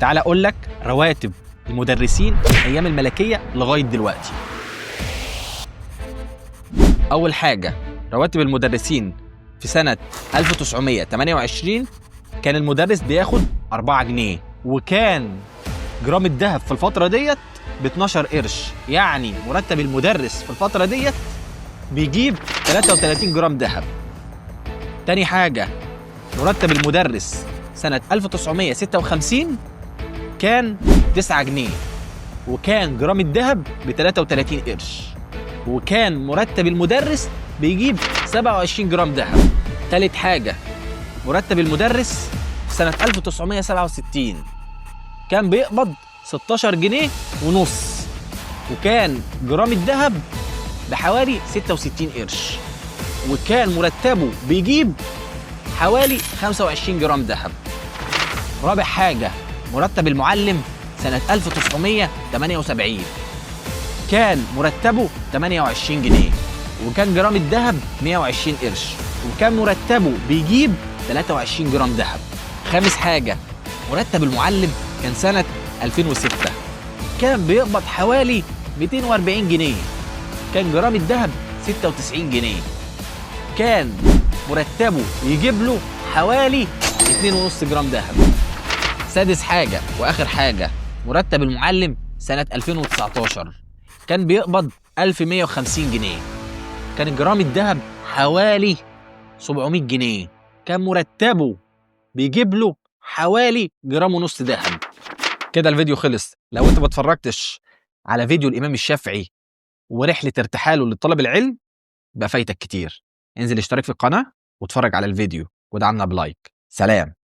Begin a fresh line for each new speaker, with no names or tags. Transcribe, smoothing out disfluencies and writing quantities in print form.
تعال اقول لك رواتب المدرسين ايام الملكيه لغايه دلوقتي. اول حاجه رواتب المدرسين في سنه 1928 كان المدرس بياخد 4 جنيه، وكان جرام الذهب في الفتره ديت ب 12 قرش. يعني مرتب المدرس في الفتره ديت بيجيب 33 جرام ذهب. تاني حاجه مرتب المدرس سنه 1956 كان 9 جنيه، وكان جرام الذهب ب 33 قرش، وكان مرتب المدرس بيجيب 27 جرام ذهب. تالت حاجة مرتب المدرس سنة 1967 كان بيقبض 16 جنيه ونص، وكان جرام الذهب بحوالي 66 قرش، وكان مرتبه بيجيب حوالي 25 جرام ذهب. رابع حاجة مرتب المعلم سنة 1978 كان مرتبه 28 جنيه، وكان جرام الذهب 120 قرش، وكان مرتبه بيجيب 23 جرام ذهب. خامس حاجة مرتب المعلم كان سنة 2006 كان بيقبض حوالي 240 جنيه، كان جرام الذهب 96 جنيه، كان مرتبه يجيب له حوالي 2.5 جرام ذهب. سادس حاجة وآخر حاجة مرتب المعلم سنة 2019 كان بيقبض 1150 جنيه، كان جرام الذهب حوالي 700 جنيه، كان مرتبه بيجيب له حوالي جرام ونص ذهب. كده الفيديو خلص. لو انت ما اتفرجتش على فيديو الإمام الشافعي ورحلة ارتحاله لطلب العلم بقى فايتك كتير. انزل اشترك في القناة واتفرج على الفيديو ودعمنا بلايك. سلام.